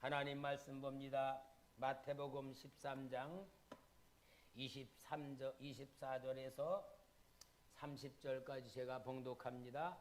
하나님 말씀 봅니다. 마태복음 13장 24절에서 30절까지 제가 봉독합니다.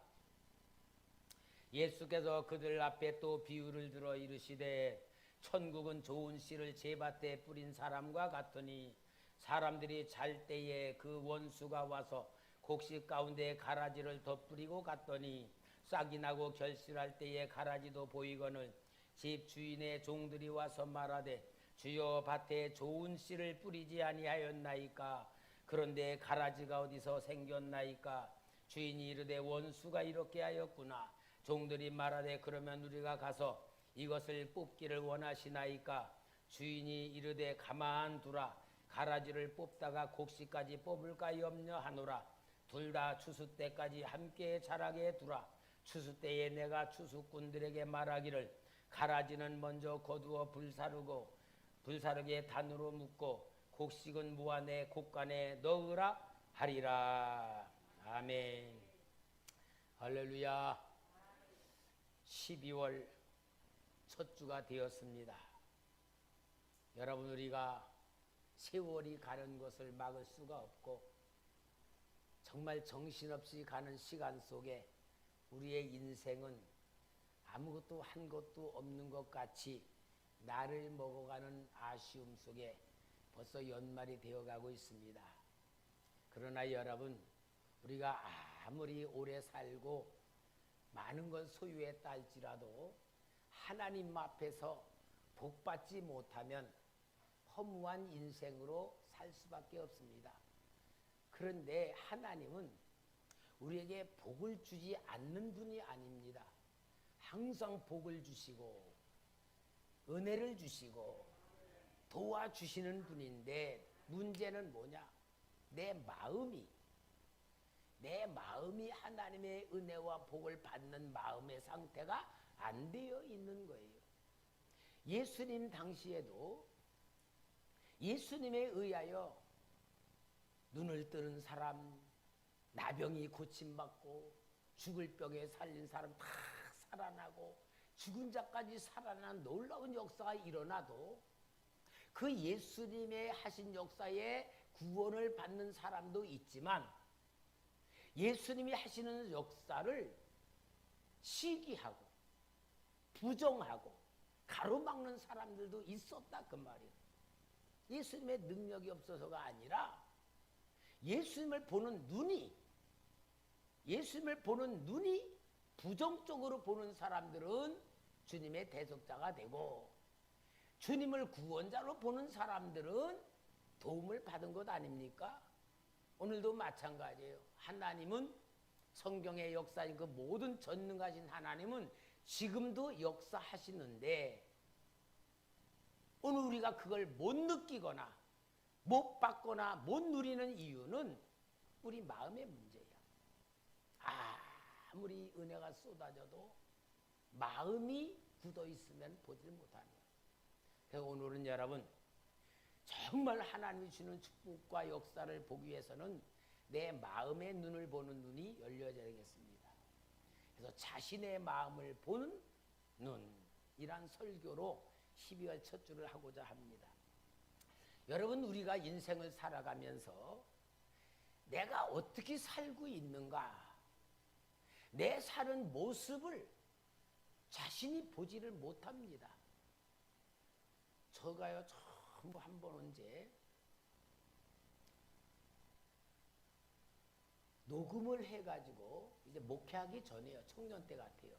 예수께서 그들 앞에 또 비유를 들어 이르시되 천국은 좋은 씨를 제밭에 뿌린 사람과 같으니 사람들이 잘 때에 그 원수가 와서 곡식 가운데 가라지를 덧뿌리고 갔더니 싹이 나고 결실할 때에 가라지도 보이거늘 집 주인의 종들이 와서 말하되 주여 밭에 좋은 씨를 뿌리지 아니하였나이까? 그런데 가라지가 어디서 생겼나이까? 주인이 이르되 원수가 이렇게 하였구나. 종들이 말하되 그러면 우리가 가서 이것을 뽑기를 원하시나이까? 주인이 이르되 가만두라. 가라지를 뽑다가 곡식까지 뽑을까 염려하노라. 둘 다 추수 때까지 함께 자라게 두라. 추수 때에 내가 추수꾼들에게 말하기를 가라지는 먼저 거두어 불사르게 단으로 묶고 곡식은 모아 내 곡간에 넣으라 하리라. 아멘. 할렐루야. 12월 첫 주가 되었습니다. 여러분, 우리가 세월이 가는 것을 막을 수가 없고 정말 정신없이 가는 시간 속에 우리의 인생은 아무것도 한 것도 없는 것 같이 나를 먹어가는 아쉬움 속에 벌써 연말이 되어가고 있습니다. 그러나 여러분, 우리가 아무리 오래 살고 많은 건 소유했다 할지라도 하나님 앞에서 복받지 못하면 허무한 인생으로 살 수밖에 없습니다. 그런데 하나님은 우리에게 복을 주지 않는 분이 아닙니다. 항상 복을 주시고 은혜를 주시고 도와주시는 분인데 문제는 뭐냐? 내 마음이 하나님의 은혜와 복을 받는 마음의 상태가 안 되어 있는 거예요. 예수님 당시에도 예수님에 의하여 눈을 뜨는 사람, 나병이 고침받고 죽을 병에 살린 사람 다 살아나고 죽은 자까지 살아난 놀라운 역사가 일어나도 그 예수님의 하신 역사에 구원을 받는 사람도 있지만 예수님이 하시는 역사를 시기하고 부정하고 가로막는 사람들도 있었다 그 말이에요. 예수님의 능력이 없어서가 아니라 예수님을 보는 눈이 부정적으로 보는 사람들은 주님의 대적자가 되고 주님을 구원자로 보는 사람들은 도움을 받은 것 아닙니까? 오늘도 마찬가지예요. 하나님은 성경의 역사인 그 모든 전능하신 하나님은 지금도 역사하시는데 오늘 우리가 그걸 못 느끼거나 못 받거나 못 누리는 이유는 우리 마음의 문제야. 아무리 은혜가 쏟아져도 마음이 굳어 있으면 보질 못하네요. 그래서 오늘은 여러분 정말 하나님이 주는 축복과 역사를 보기 위해서는 내 마음의 눈을 보는 눈이 열려져야 되겠습니다. 그래서 자신의 마음을 보는 눈이란 설교로 12월 첫 주를 하고자 합니다. 여러분, 우리가 인생을 살아가면서 내가 어떻게 살고 있는가, 내 사는 모습을 자신이 보지를 못합니다. 저가요 전부 한 번 언제 녹음을 해가지고 이제 목회하기 전에요. 청년 때 같아요.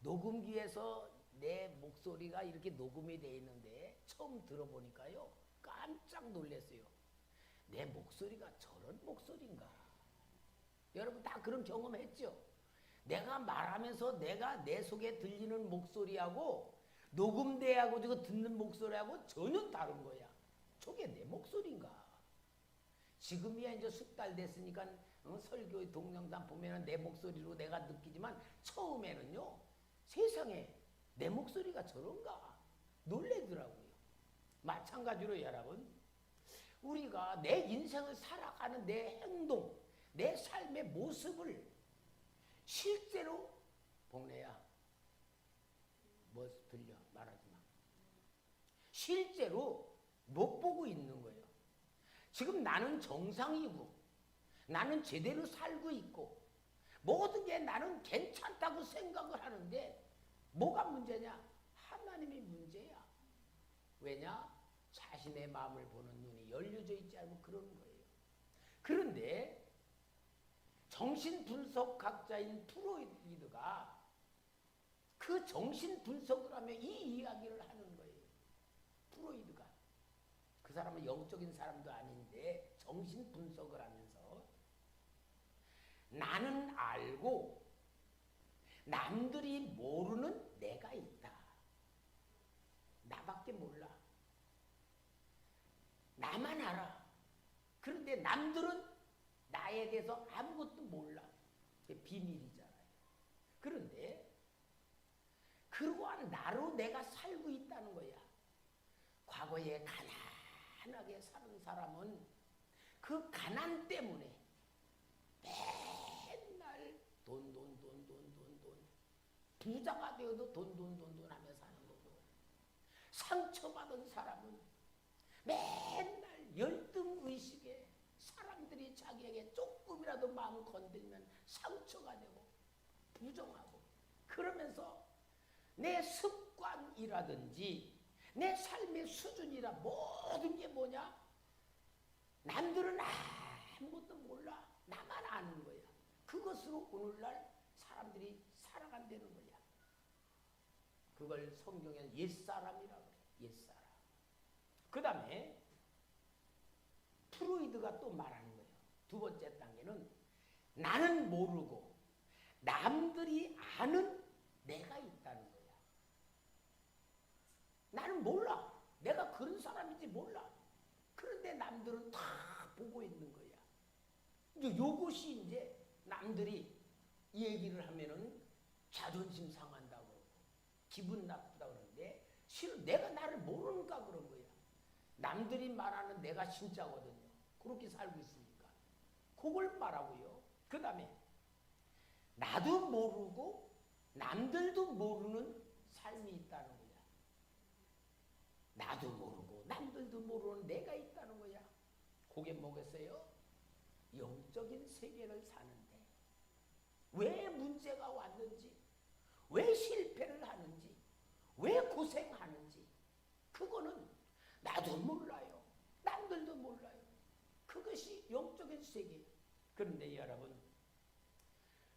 녹음기에서 내 목소리가 이렇게 녹음이 돼 있는데 처음 들어보니까요 깜짝 놀랐어요. 내 목소리가 저런 목소리인가? 여러분 다 그런 경험했죠? 내가 말하면서 내가 내 속에 들리는 목소리하고 녹음대하고 지금 듣는 목소리하고 전혀 다른 거야. 저게 내 목소리인가? 지금이야 이제 몇 달 됐으니까 설교의 동영상 보면은 내 목소리로 내가 느끼지만 처음에는요 세상에 내 목소리가 저런가 놀래더라고요. 마찬가지로 여러분 우리가 내 인생을 살아가는 내 행동, 내 삶의 모습을 실제로 복래야 뭐 들려? 말하지 마. 실제로 못 보고 있는 거예요. 지금 나는 정상이고 나는 제대로 살고 있고 모든 게 나는 괜찮다고 생각을 하는데 뭐가 문제냐? 하나님이 문제야. 왜냐? 자신의 마음을 보는 눈이 열려져 있지 않고 그러는 거예요. 그런데 정신분석학자인 프로이드가 그 정신분석을 하며 이 이야기를 하는 거예요. 프로이드가. 그 사람은 영적인 사람도 아닌데 정신분석을 하면서 나는 알고 남들이 모르는 내가 있다. 나밖에 몰라. 나만 알아. 그런데 남들은 나에 대해서 아무것도 몰라. 그게 비밀이잖아요. 그런데 그러한 나로 내가 살고 있다는 거야. 과거에 가난하게 사는 사람은 그 가난 때문에 맨날 돈 부자가 되어도 돈 하며 사는 거고, 상처받은 사람은 맨날 열등의식에 사람들이 자기에게 조금이라도 마음 건들면 상처가 되고 부정하고, 그러면서 내 습관이라든지 내 삶의 수준이라 모든 게 뭐냐? 남들은 아무것도 몰라. 나만 아는 거야. 그것으로 오늘날 사람들이 살아간다는 거야. 그걸 성경에는 옛사람이라고 그래. 옛사람. 그 다음에 프로이드가 또 말하는 거예요. 두 번째 단계는 나는 모르고 남들이 아는 내가 있다는 거야. 나는 몰라. 내가 그런 사람인지 몰라. 그런데 남들은 다 보고 있는 거야. 이제 요것이 이제 남들이 얘기를 하면은 자존심 상한다고 그러고 기분 나쁘다고 그러는데 실은 내가 나를 모르니까 그런 거야. 남들이 말하는 내가 진짜거든요. 그렇게 살고 있으니까. 그걸 말하고요. 그 다음에 나도 모르고 남들도 모르는 삶이 있다는 거야. 나도 모르고 남들도 모르는 내가 있다는 거야. 그게 뭐겠어요? 영적인 세계를 사는데 왜 문제가 왔는지, 왜 실패를 하는지, 왜 고생하는지 그거는 나도 몰라요. 남들도 몰라요. 그것이 영적인 세계. 그런데 여러분,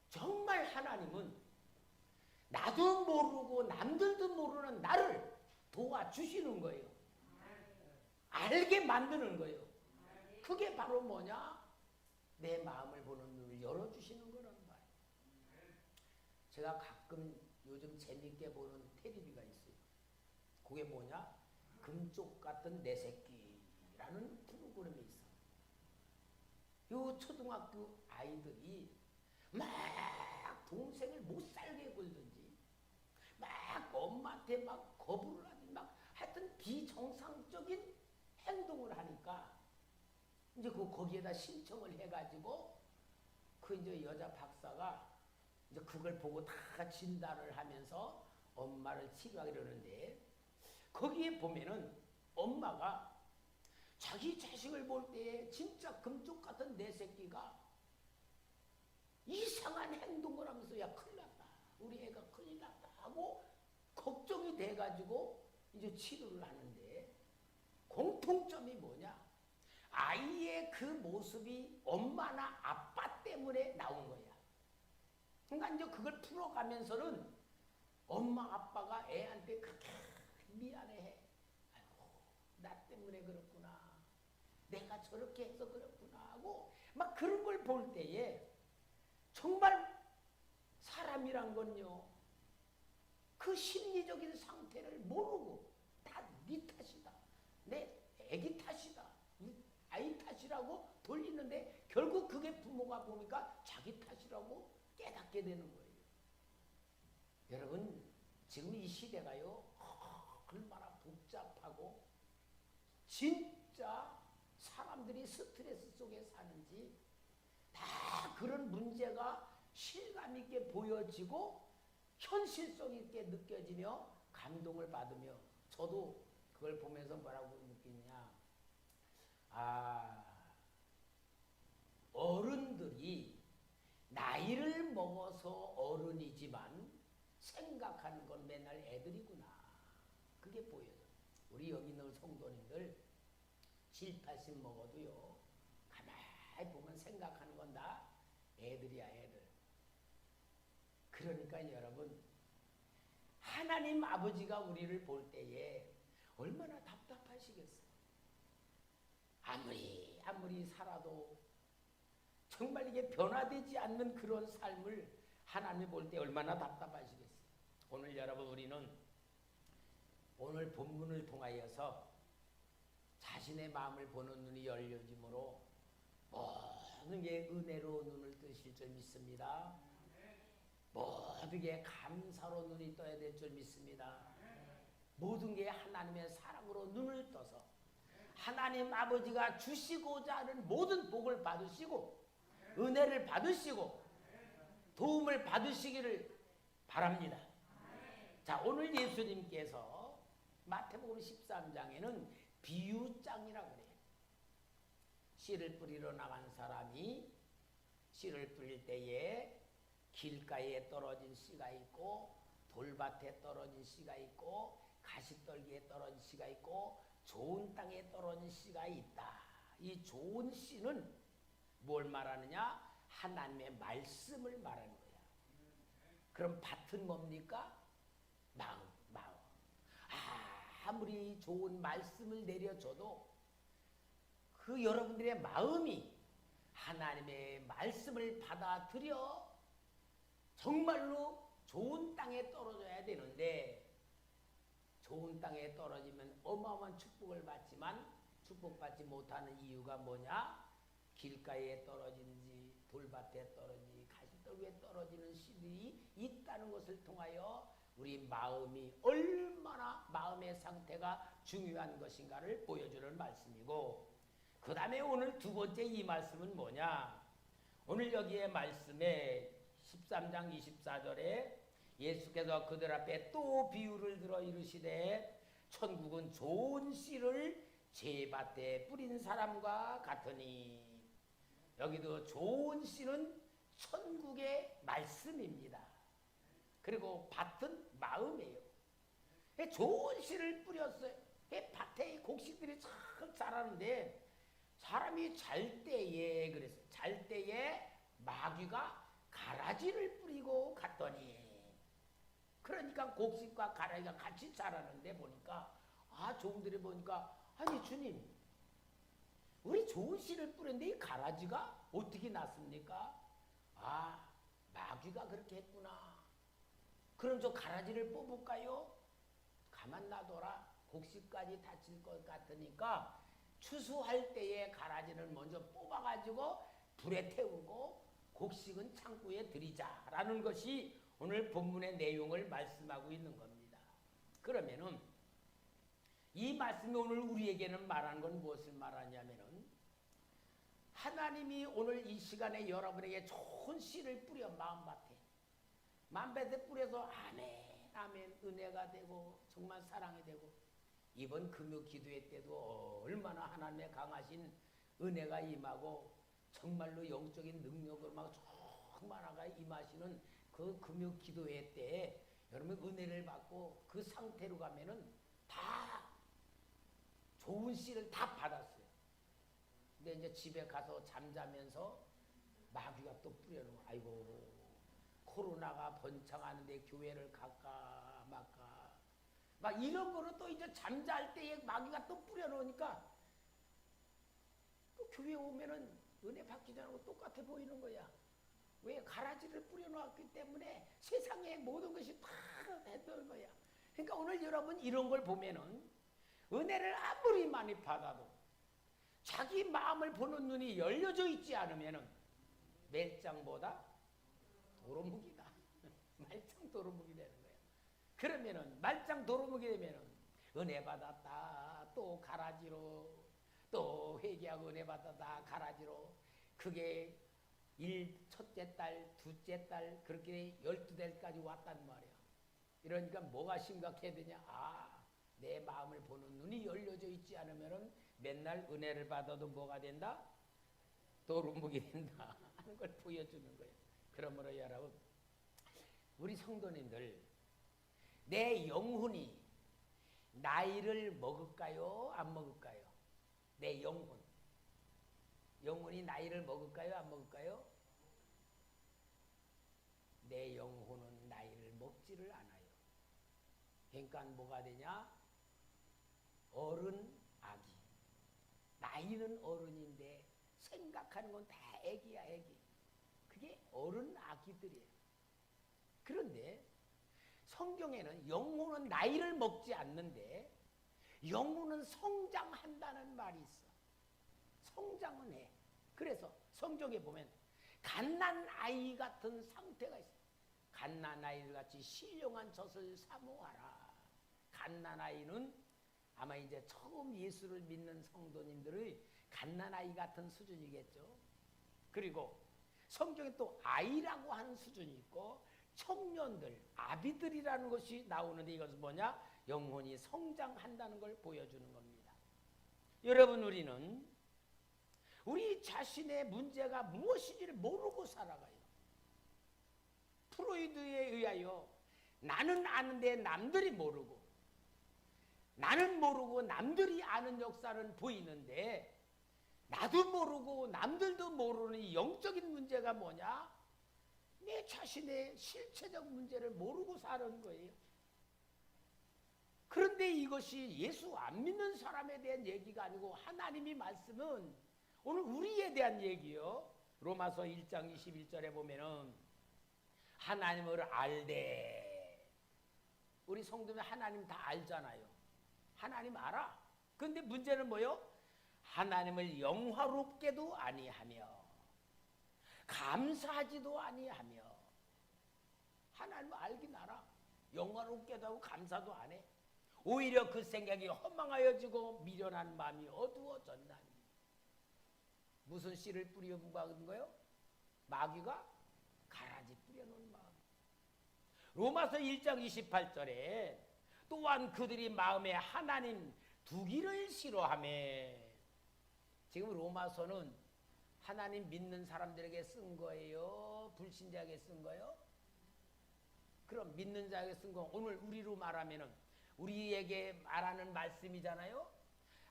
정말 하나님은 나도 모르고 남들도 모르는 나를 도와주시는 거예요. 알게 만드는 거예요. 그게 바로 뭐냐? 내 마음을 보는 눈을 열어주시는 거란 말이에요. 제가 가끔 요즘 재밌게 보는 텔레비가 있어요. 그게 뭐냐? 금쪽 같은 내 새끼라는 프로그램이 있어. 요 초등학교 아이들이 막 동생을 못 살게 굴든지 막 엄마한테 막 거부를 하든지 막 하여튼 비정상적인 행동을 하니까 이제 거기에다 신청을 해가지고 그 이제 여자 박사가 이제 그걸 보고 다 진단을 하면서 엄마를 치료하게 그러는데 거기에 보면은 엄마가 자기 자식을 볼 때에 진짜 금쪽 같은 내 새끼가 이상한 행동을 하면서 야 큰일 났다. 우리 애가 큰일 났다 하고 걱정이 돼가지고 이제 치료를 하는데 공통점이 뭐냐? 아이의 그 모습이 엄마나 아빠 때문에 나온 거야. 그러니까 이제 그걸 풀어가면서는 엄마 아빠가 애한테 그렇게 미안해해. 아이고, 나 때문에 그렇구나. 내가 저렇게 해서 그렇구나 하고 막 그런 걸 볼 때에 정말 사람이란 건요. 그 심리적인 상태를 모르고 다 네 탓이다. 내 애기 탓이다. 아이 탓이라고 돌리는데 결국 그게 부모가 보니까 자기 탓이라고 깨닫게 되는 거예요. 여러분 지금 이 시대가요 얼마나 복잡하고 진짜 사람들이 스트레스 속에 사는지 다 그런 문제가 실감 있게 보여지고 현실성 있게 느껴지며 감동을 받으며 저도 그걸 보면서 뭐라고 느끼냐. 아, 어른들이 나이를 먹어서 어른이지만 생각하는 건 맨날 애들이구나. 그게 보여요. 우리 여기 있는 성도님들 7, 80 먹어도요. 가만히 보면 생각하는 건 다 애들이야, 애들. 그러니까 여러분, 하나님 아버지가 우리를 볼 때에 얼마나 답답하시겠어요. 아무리 살아도 정말 이게 변화되지 않는 그런 삶을 하나님이 볼 때 얼마나 답답하시겠어요. 오늘 여러분, 우리는 오늘 본문을 통하여서 자신의 마음을 보는 눈이 열려짐으로 모든 게 은혜로 눈을 뜨실 줄 믿습니다. 모든 게 감사로 눈이 떠야 될 줄 믿습니다. 모든 게 하나님의 사랑으로 눈을 떠서 하나님 아버지가 주시고자 하는 모든 복을 받으시고 은혜를 받으시고 도움을 받으시기를 바랍니다. 자, 오늘 예수님께서 마태복음 13장에는 비유장이라고 그래요. 씨를 뿌리러 나간 사람이 씨를 뿌릴 때에 길가에 떨어진 씨가 있고 돌밭에 떨어진 씨가 있고 가시떨기에 떨어진 씨가 있고 좋은 땅에 떨어진 씨가 있다. 이 좋은 씨는 뭘 말하느냐? 하나님의 말씀을 말하는 거야. 그럼 밭은 뭡니까? 마음. 아무리 좋은 말씀을 내려줘도 그 여러분들의 마음이 하나님의 말씀을 받아들여 정말로 좋은 땅에 떨어져야 되는데, 좋은 땅에 떨어지면 어마어마한 축복을 받지만 축복받지 못하는 이유가 뭐냐? 길가에 떨어지는지 돌밭에 떨어지는지 가시떨기에 떨어지는 씨들이 있다는 것을 통하여 우리 마음이 얼마나 마음의 상태가 중요한 것인가를 보여주는 말씀이고, 그 다음에 오늘 두 번째 이 말씀은 뭐냐? 오늘 여기에 말씀에 13장 24절에 예수께서 그들 앞에 또 비유를 들어 이르시되 천국은 좋은 씨를 제 밭에 뿌린 사람과 같으니, 여기도 좋은 씨는 천국의 말씀입니다. 그리고 밭은 마음이에요. 좋은 씨를 뿌렸어요. 밭에 곡식들이 참 자라는데 사람이 잘 때에, 그래서 잘 때에 마귀가 가라지를 뿌리고 갔더니, 그러니까 곡식과 가라지가 같이 자라는데 보니까 종들이 보니까 아니 주님, 우리 좋은 씨를 뿌렸는데 이 가라지가 어떻게 났습니까? 마귀가 그렇게 했구나. 그럼 저 가라지를 뽑을까요? 가만 놔둬라. 곡식까지 다칠 것 같으니까 추수할 때에 가라지를 먼저 뽑아가지고 불에 태우고 곡식은 창고에 들이자라는 것이 오늘 본문의 내용을 말씀하고 있는 겁니다. 그러면은 이 말씀이 오늘 우리에게는 말하는 건 무엇을 말하냐면은, 하나님이 오늘 이 시간에 여러분에게 좋은 씨를 뿌려 마음밭에 뿌려서 아멘 은혜가 되고 정말 사랑이 되고, 이번 금요 기도회 때도 얼마나 하나님의 강하신 은혜가 임하고 정말로 영적인 능력을 막 충만하게 임하시는 그 금요 기도회 때 여러분 은혜를 받고 그 상태로 가면은 다 좋은 씨를 다 받았어요. 근데 이제 집에 가서 잠자면서 마귀가 또 뿌려놓은, 아이고 코로나가 번창하는데 교회를 갈까 말까 막 이런 거로 또 이제 잠잘 때에 마귀가 또 뿌려놓으니까 또 교회 오면은 은혜 받기 전하고 똑같아 보이는 거야. 왜? 가라지를 뿌려놓았기 때문에 세상의 모든 것이 다 했던 거야. 그러니까 오늘 여러분 이런 걸 보면은 은혜를 아무리 많이 받아도 자기 마음을 보는 눈이 열려져 있지 않으면은 멜장보다 도루묵이다. 말짱 도루묵이 되는 거야. 그러면은 말짱 도루묵이 되면은 은혜 받았다 또 가라지로, 또 회개하고 은혜 받았다 가라지로, 그게 첫째 달, 둘째 달 그렇게 12달까지 왔단 말이야. 이러니까 뭐가 심각해야 되냐? 아, 내 마음을 보는 눈이 열려져 있지 않으면 맨날 은혜를 받아도 뭐가 된다? 도루묵이 된다 하는 걸 보여주는 거예요. 그러므로 여러분, 우리 성도님들, 내 영혼이 나이를 먹을까요? 안 먹을까요? 내 영혼이 나이를 먹을까요? 안 먹을까요? 내 영혼은 나이를 먹지를 않아요. 그러니까 뭐가 되냐? 어른, 아기. 나이는 어른인데 생각하는 건 다 애기야, 애기. 그게 어른, 아기들이에요. 그런데 성경에는 영혼은 나이를 먹지 않는데 영혼은 성장한다는 말이 있어. 성장은 해. 그래서 성경에 보면 갓난아이 같은 상태가 있어. 갓난아이들 같이 신령한 젖을 사모하라. 갓난아이는 아마 이제 처음 예수를 믿는 성도님들의 갓난아이 같은 수준이겠죠. 그리고 성경에 또 아이라고 하는 수준이 있고 청년들, 아비들이라는 것이 나오는데 이것은 뭐냐? 영혼이 성장한다는 걸 보여주는 겁니다. 여러분, 우리는 우리 자신의 문제가 무엇인지를 모르고 살아가요. 프로이드에 의하여 나는 아는데 남들이 모르고, 나는 모르고 남들이 아는 역사는 보이는데 나도 모르고 남들도 모르는 이 영적인 문제가 뭐냐? 내 자신의 실체적 문제를 모르고 사는 거예요. 그런데 이것이 예수 안 믿는 사람에 대한 얘기가 아니고 하나님이 말씀은 오늘 우리에 대한 얘기요. 로마서 1장 21절에 보면은 하나님을 알되, 우리 성도는 하나님 다 알잖아요. 하나님 알아. 그런데 문제는 뭐요? 하나님을 영화롭게도 아니하며 감사하지도 아니하며. 하나님을 알긴 알아. 영화롭게도 하고 감사도 안 해. 오히려 그 생각이 허망하여지고 미련한 마음이 어두워졌나니. 무슨 씨를 뿌려박은 거요? 마귀가 가라지 뿌려놓은 마음. 로마서 1장 28절에 또한 그들이 마음에 하나님 두기를 싫어하며. 지금 로마서는 하나님 믿는 사람들에게 쓴 거예요? 불신자에게 쓴 거예요? 그럼 믿는 자에게 쓴 거 오늘 우리로 말하면은 우리에게 말하는 말씀이잖아요.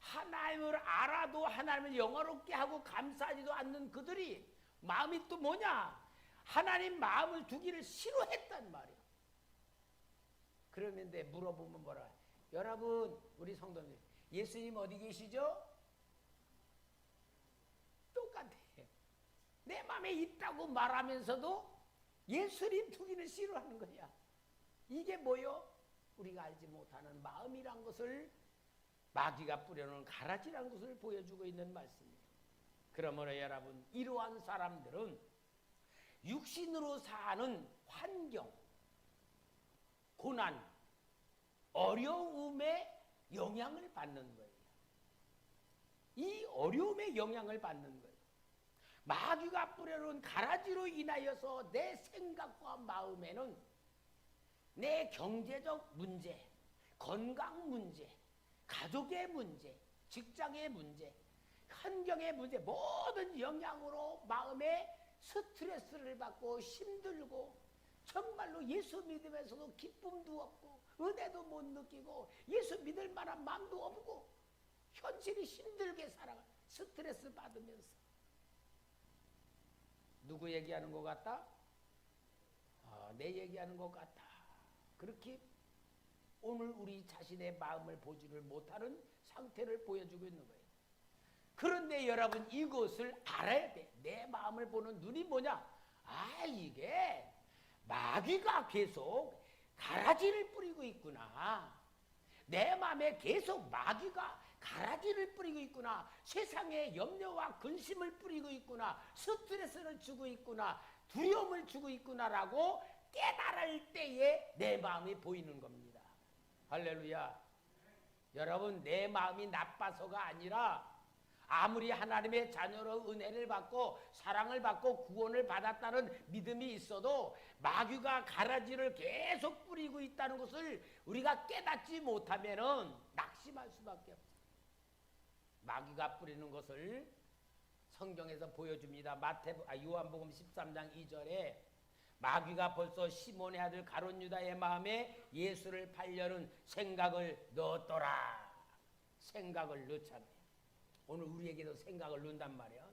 하나님을 알아도 하나님을 영화롭게 하고 감사하지도 않는 그들이 마음이 또 뭐냐? 하나님 마음을 두기를 싫어했단 말이에요. 그러는데 물어보면 뭐라? 여러분, 우리 성도님, 예수님 어디 계시죠? 똑같아. 내 마음에 있다고 말하면서도 예수님 두기는 싫어하는 거야. 이게 뭐요? 우리가 알지 못하는 마음이란 것을, 마귀가 뿌려놓은 가라지라는 것을 보여주고 있는 말씀이에요. 그러므로 여러분, 이러한 사람들은 육신으로 사는 환경, 고난, 어려움에 영향을 받는 거예요. 이 어려움에 영향을 받는 거예요. 마귀가 뿌려놓은 가라지로 인하여서 내 생각과 마음에는 내 경제적 문제, 건강 문제, 가족의 문제, 직장의 문제, 환경의 문제, 모든 영향으로 마음에 스트레스를 받고 힘들고 정말로 예수 믿으면서도 기쁨도 없고 은혜도 못 느끼고 예수 믿을 만한 마음도 없고 현실이 힘들게 살아가, 스트레스 받으면서. 누구 얘기하는 것 같다? 내 얘기하는 것 같다. 그렇게 오늘 우리 자신의 마음을 보지를 못하는 상태를 보여주고 있는 거예요. 그런데 여러분, 이것을 알아야 돼. 내 마음을 보는 눈이 뭐냐? 이게 마귀가 계속 가라지를 뿌리고 있구나. 내 마음에 계속 마귀가 가라지를 뿌리고 있구나. 세상에 염려와 근심을 뿌리고 있구나. 스트레스를 주고 있구나. 두려움을 주고 있구나라고 깨달을 때에 내 마음이 보이는 겁니다. 할렐루야. 여러분, 내 마음이 나빠서가 아니라 아무리 하나님의 자녀로 은혜를 받고 사랑을 받고 구원을 받았다는 믿음이 있어도 마귀가 가라지를 계속 뿌리고 있다는 것을 우리가 깨닫지 못하면은 낙심할 수밖에 없어요. 마귀가 뿌리는 것을 성경에서 보여줍니다. 요한복음 13장 2절에 마귀가 벌써 시몬의 아들 가룟 유다의 마음에 예수를 팔려는 생각을 넣었더라. 생각을 넣잖아요. 오늘 우리에게도 생각을 넣는단 말이야.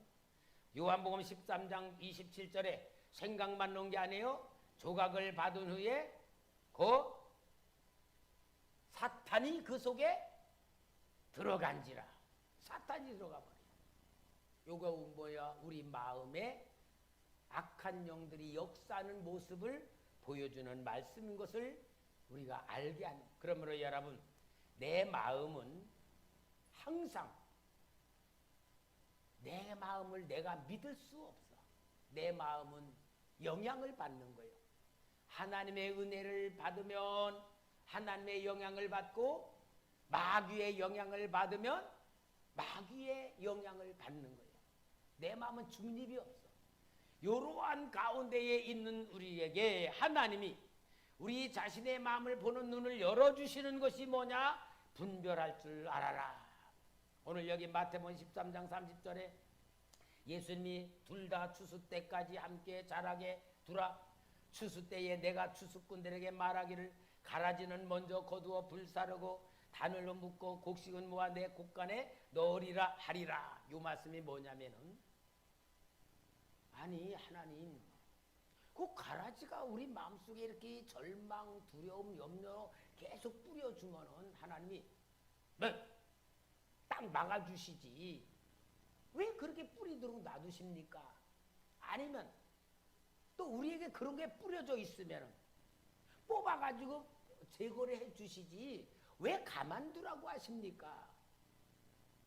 요한복음 13장 27절에 생각만 넣은 게 아니에요. 조각을 받은 후에 그 사탄이 그 속에 들어간지라. 사탄이 들어가 버려. 요거 뭐야? 우리 마음에 악한 영들이 역사하는 모습을 보여주는 말씀인 것을 우리가 알게 하는. 그러므로 여러분, 내 마음은 항상 내 마음을 내가 믿을 수 없어. 내 마음은 영향을 받는 거예요. 하나님의 은혜를 받으면 하나님의 영향을 받고, 마귀의 영향을 받으면 마귀의 영향을 받는 거예요. 내 마음은 중립이 없어. 이러한 가운데에 있는 우리에게 하나님이 우리 자신의 마음을 보는 눈을 열어주시는 것이 뭐냐? 분별할 줄 알아라. 오늘 여기 마태복음 13장 30절에 예수님이 둘 다 추수 때까지 함께 자라게 두라. 추수 때에 내가 추수꾼들에게 말하기를 가라지는 먼저 거두어 불사르고 단을 묶고 곡식은 모아 내 곡간에 넣으리라 하리라. 이 말씀이 뭐냐면은, 아니 하나님, 그 가라지가 우리 마음속에 이렇게 절망, 두려움, 염려 계속 뿌려주면은 하나님이 딱 막아주시지 왜 그렇게 뿌리도록 놔두십니까? 아니면 또 우리에게 그런 게 뿌려져 있으면 뽑아가지고 제거를 해주시지 왜 가만두라고 하십니까?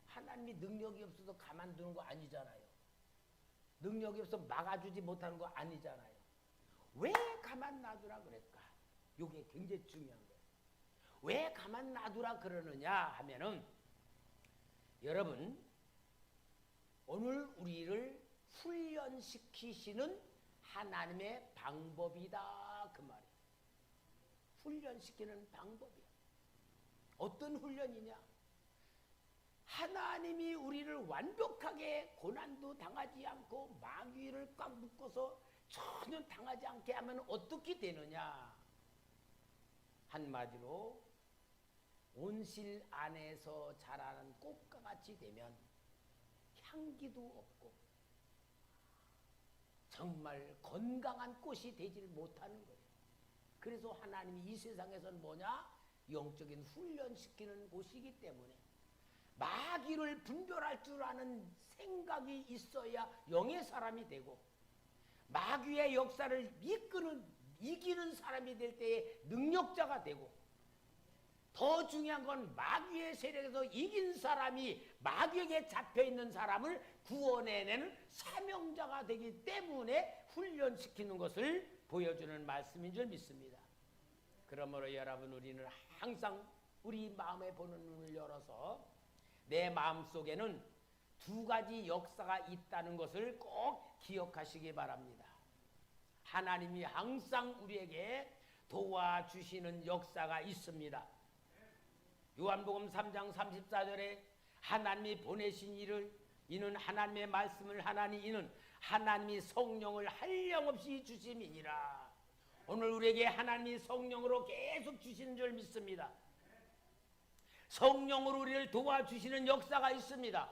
하나님이 능력이 없어서 가만두는 거 아니잖아요. 능력이 없어서 막아주지 못하는 거 아니잖아요. 왜 가만 놔두라 그랬까? 이게 굉장히 중요한 거예요. 왜 가만 놔두라 그러느냐 하면은, 여러분, 오늘 우리를 훈련시키시는 하나님의 방법이다 그 말이에요. 훈련시키는 방법이야. 어떤 훈련이냐? 하나님이 우리를 완벽하게 고난도 당하지 않고 마귀를 꽉 묶어서 전혀 당하지 않게 하면 어떻게 되느냐? 한마디로 온실 안에서 자라는 꽃과 같이 되면 향기도 없고 정말 건강한 꽃이 되질 못하는 거예요. 그래서 하나님이 이 세상에서는 뭐냐? 영적인 훈련시키는 곳이기 때문에 마귀를 분별할 줄 아는 생각이 있어야 영의 사람이 되고, 마귀의 역사를 이기는 사람이 될 때에 능력자가 되고, 더 중요한 건 마귀의 세력에서 이긴 사람이 마귀에게 잡혀있는 사람을 구원해내는 사명자가 되기 때문에 훈련시키는 것을 보여주는 말씀인 줄 믿습니다. 그러므로 여러분, 우리는 항상 우리 마음에 보는 눈을 열어서 내 마음속에는 두 가지 역사가 있다는 것을 꼭 기억하시기 바랍니다. 하나님이 항상 우리에게 도와주시는 역사가 있습니다. 요한복음 3장 34절에 하나님이 보내신 이는 하나님의 말씀을 하나니 이는 하나님이 성령을 한량없이 주심이니라. 오늘 우리에게 하나님이 성령으로 계속 주시는 줄 믿습니다. 성령으로 우리를 도와주시는 역사가 있습니다.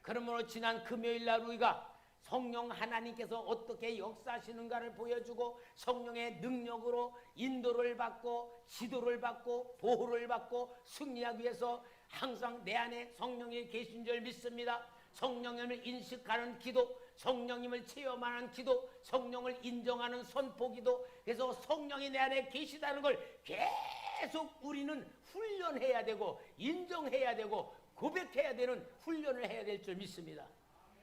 그러므로 지난 금요일날 우리가 성령 하나님께서 어떻게 역사하시는가를 보여주고 성령의 능력으로 인도를 받고 지도를 받고 보호를 받고 승리하기 위해서 항상 내 안에 성령이 계신 줄 믿습니다. 성령님을 인식하는 기도, 성령님을 체험하는 기도, 성령을 인정하는 선포기도. 그래서 성령이 내 안에 계시다는 걸 계속 우리는 훈련해야 되고 인정해야 되고 고백해야 되는 훈련을 해야 될 줄 믿습니다.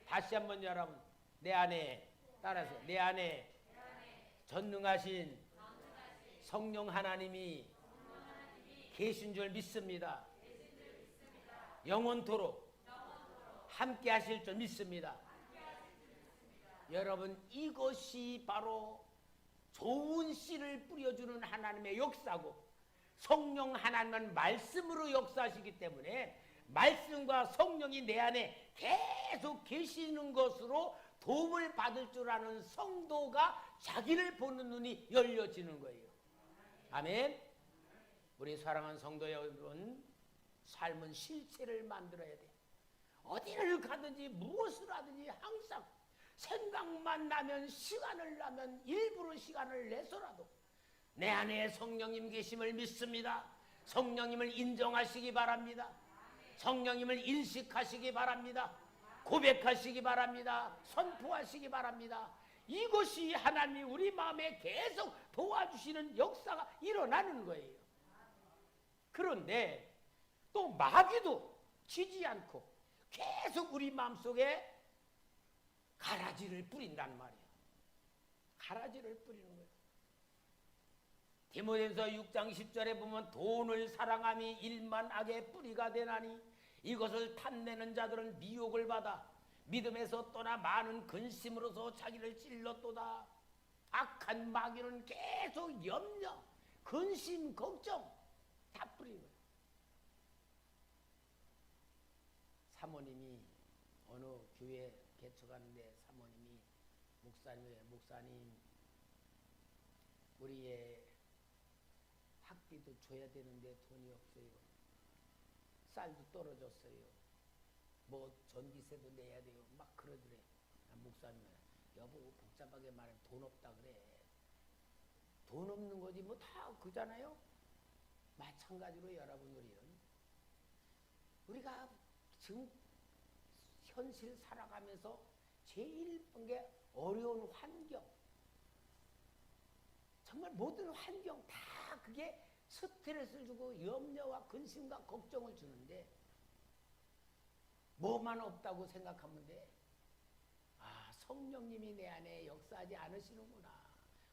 다시 한번 여러분, 내 안에 따라서 내 안에 전능하신 성령 하나님이 계신 줄 믿습니다. 영원토록 함께 하실 줄 믿습니다. 여러분, 이것이 바로 좋은 씨를 뿌려주는 하나님의 역사고, 성령 하나님은 말씀으로 역사하시기 때문에 말씀과 성령이 내 안에 계속 계시는 것으로 도움을 받을 줄 아는 성도가 자기를 보는 눈이 열려지는 거예요. 아멘. 우리 사랑하는 성도 여러분, 삶은 실체를 만들어야 돼. 어디를 가든지 무엇을 하든지 항상 생각만 나면, 시간을 나면 일부러 시간을 내서라도 내 안에 성령님 계심을 믿습니다. 성령님을 인정하시기 바랍니다. 성령님을 인식하시기 바랍니다. 고백하시기 바랍니다. 선포하시기 바랍니다. 이것이 하나님이 우리 마음에 계속 도와주시는 역사가 일어나는 거예요. 그런데 또 마귀도 지지 않고 계속 우리 마음속에 가라지를 뿌린단 말이에요. 가라지를 뿌리는 거예요. 디모데전서 6장 10절에 보면 돈을 사랑함이 일만 악의 뿌리가 되나니 이것을 탐내는 자들은 미혹을 받아 믿음에서 떠나 많은 근심으로서 자기를 찔렀도다. 악한 마귀는 계속 염려, 근심, 걱정 다 뿌리는 거예요. 사모님이 어느 교회 개척하는데 사모님이 목사님 우리의 학비도 줘야 되는데 돈이 없어요. 쌀도 떨어졌어요. 뭐 전기세도 내야 돼요. 막 그러더래. 목사님, 여보 복잡하게 말하면 돈 없다 그래. 돈 없는 거지 뭐 다 그잖아요. 마찬가지로 여러분, 우리가 지금 현실 살아가면서 제일 게 어려운 환경, 정말 모든 환경 다 그게 스트레스를 주고 염려와 근심과 걱정을 주는데 뭐만 없다고 생각하면 돼. 아, 성령님이 내 안에 역사하지 않으시는구나.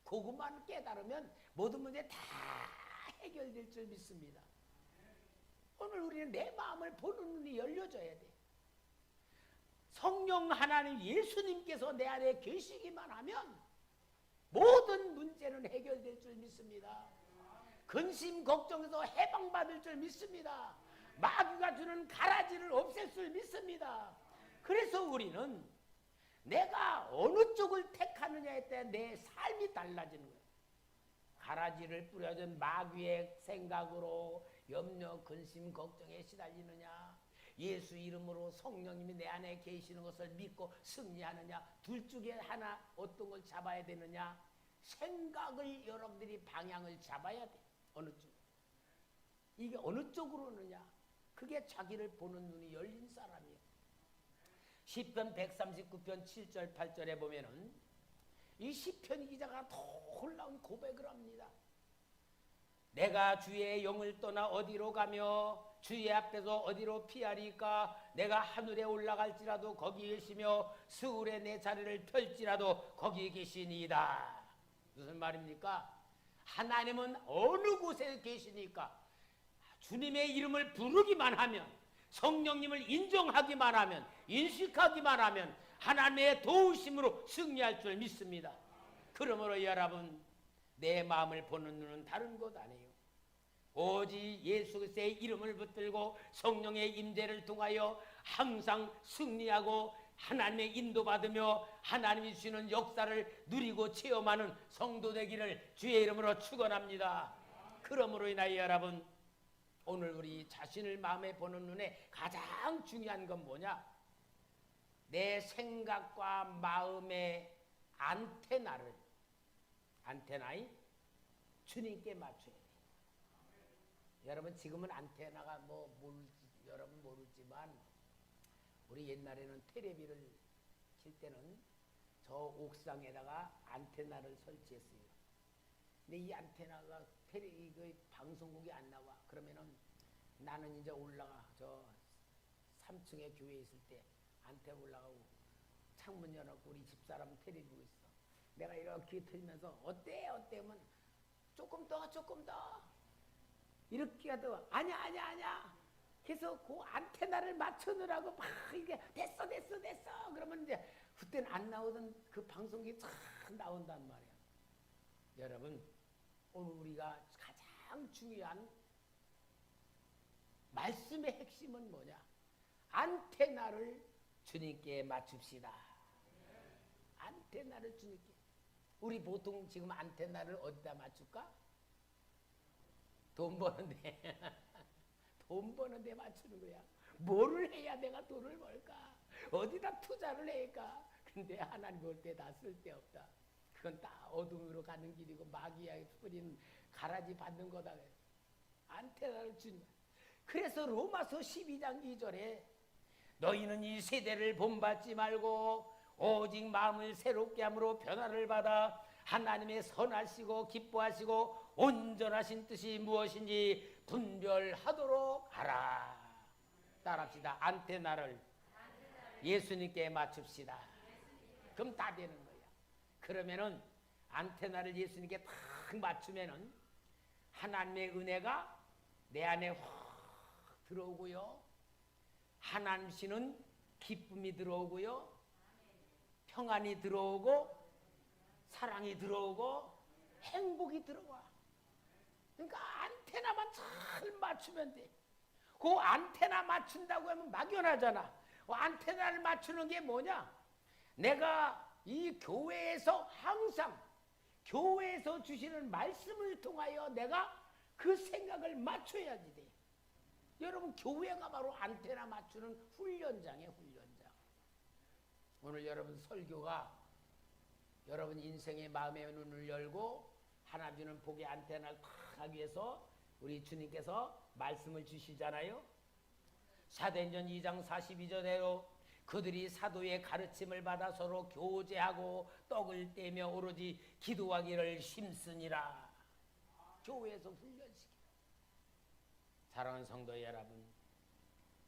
그것만 깨달으면 모든 문제 다 해결될 줄 믿습니다. 오늘 우리는 내 마음을 보는 눈이 열려져야 돼. 성령 하나님 예수님께서 내 안에 계시기만 하면 모든 문제는 해결될 줄 믿습니다. 근심 걱정에서 해방받을 줄 믿습니다. 마귀가 주는 가라지를 없앨 줄 믿습니다. 그래서 우리는 내가 어느 쪽을 택하느냐에 따라 내 삶이 달라지는 거예요. 가라지를 뿌려준 마귀의 생각으로 염려, 근심, 걱정에 시달리느냐, 예수 이름으로 성령님이 내 안에 계시는 것을 믿고 승리하느냐, 둘 중에 하나 어떤 걸 잡아야 되느냐. 생각을 여러분들이 방향을 잡아야 돼. 어느 쪽? 이게 어느 쪽으로 오느냐? 그게 자기를 보는 눈이 열린 사람이에요. 시편 139편 7절 8절에 보면은 이 시편 기자가 놀라운 고백을 합니다. 내가 주의 영을 떠나 어디로 가며 주의 앞에서 어디로 피하리까? 내가 하늘에 올라갈지라도 거기 계시며 스울에 내 자리를 펼지라도 거기 계시니이다. 무슨 말입니까? 하나님은 어느 곳에 계시니까 주님의 이름을 부르기만 하면, 성령님을 인정하기만 하면, 인식하기만 하면 하나님의 도우심으로 승리할 줄 믿습니다. 그러므로 여러분, 내 마음을 보는 눈은 다른 것 아니에요. 오직 예수 그리스도의 이름을 붙들고 성령의 임재를 통하여 항상 승리하고 하나님의 인도받으며 하나님이 주시는 역사를 누리고 체험하는 성도 되기를 주의 이름으로 축원합니다. 그러므로 인하여 여러분, 오늘 우리 자신을 마음에 보는 눈에 가장 중요한 건 뭐냐? 내 생각과 마음의 안테나이 주님께 맞춰야 돼. 여러분, 지금은 안테나가 여러분 모르지만 우리 옛날에는 테레비를 칠 때는 저 옥상에다가 안테나를 설치했어요. 근데 이 안테나가 방송국이 안 나와. 그러면은 나는 이제 올라가 저 3층에 교회에 있을 때 안테나 올라가고 창문 열어놓고 우리 집사람 테레비 보고 있어. 내가 이렇게 틀면서 어때 하면 조금 더 이렇게 하다가 아니야 그래서 그 안테나를 맞추느라고 막 이게 됐어 그러면 이제 그때는 안 나오던 그 방송이 쫙 나온단 말이야. 여러분, 오늘 우리가 가장 중요한 말씀의 핵심은 뭐냐? 안테나를 주님께 맞춥시다. 안테나를 주님께. 우리 보통 지금 안테나를 어디다 맞출까? 돈 버는데. 돈 버는데 맞추는 거야. 뭐를 해야 내가 돈을 벌까? 어디다 투자를 해야까? 근데 하나님 볼 때 다 쓸데없다. 그건 다 어둠으로 가는 길이고 마귀의 뿌린 가라지 받는 거다. 안테나를 준. 그래서 로마서 12장 2절에 너희는 이 세대를 본받지 말고 오직 마음을 새롭게 함으로 변화를 받아 하나님의 선하시고 기뻐하시고 온전하신 뜻이 무엇인지 분별하도록 하라. 따라합시다. 안테나를 예수님께 맞춥시다. 그럼 다 되는 거야. 그러면은 안테나를 예수님께 딱 맞추면은 하나님의 은혜가 내 안에 확 들어오고요. 하나님께는 기쁨이 들어오고요. 평안이 들어오고 사랑이 들어오고 행복이 들어와. 그러니까 안테나만 잘 맞추면 돼. 그 안테나 맞춘다고 하면 막연하잖아. 그 안테나를 맞추는 게 뭐냐? 내가 이 교회에서 항상 교회에서 주시는 말씀을 통하여 내가 그 생각을 맞춰야지 돼. 여러분, 교회가 바로 안테나 맞추는 훈련장이에요. 훈련장. 오늘 여러분 설교가 여러분 인생의 마음의 눈을 열고 하나 주는 복의 안테나를 탁 하기 위해서 우리 주님께서 말씀을 주시잖아요. 사도행전 2장 42절대로 그들이 사도의 가르침을 받아 서로 교제하고 떡을 떼며 오로지 기도하기를 힘쓰니라. 교회에서 훈련시켜. 사랑하는 성도 여러분,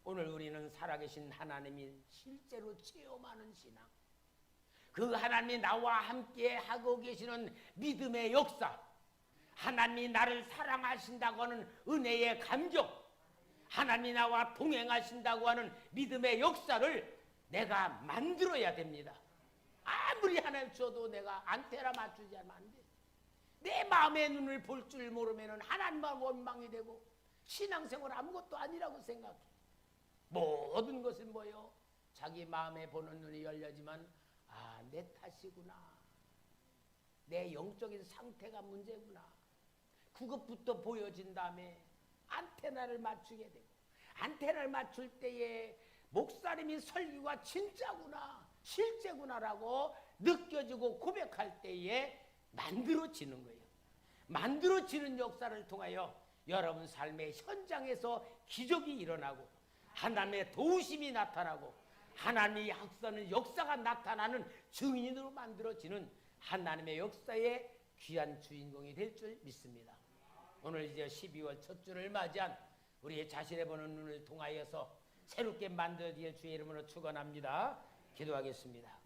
오늘 우리는 살아계신 하나님이 실제로 체험하는 신앙, 그 하나님이 나와 함께 하고 계시는 믿음의 역사, 하나님이 나를 사랑하신다고 하는 은혜의 감격, 하나님이 나와 동행하신다고 하는 믿음의 역사를 내가 만들어야 됩니다. 아무리 하나님 줘도 내가 안테나 맞추지 않으면 안 돼. 내 마음의 눈을 볼 줄 모르면 하나님만 원망이 되고 신앙생활 아무것도 아니라고 생각해. 모든 것은 뭐요? 자기 마음에 보는 눈이 열려지만 아, 내 탓이구나. 내 영적인 상태가 문제구나. 그것부터 보여진 다음에 안테나를 맞추게 되고, 안테나를 맞출 때에 목사님이 설교가 진짜구나, 실제구나라고 느껴지고 고백할 때에 만들어지는 거예요. 만들어지는 역사를 통하여 여러분 삶의 현장에서 기적이 일어나고 하나님의 도우심이 나타나고 하나님의 역사는 역사가 나타나는 증인으로 만들어지는 하나님의 역사의 귀한 주인공이 될 줄 믿습니다. 오늘 이제 12월 첫 주를 맞이한 우리의 자신의 보는 눈을 통하여서 새롭게 만들어질 주의 이름으로 축원합니다. 기도하겠습니다.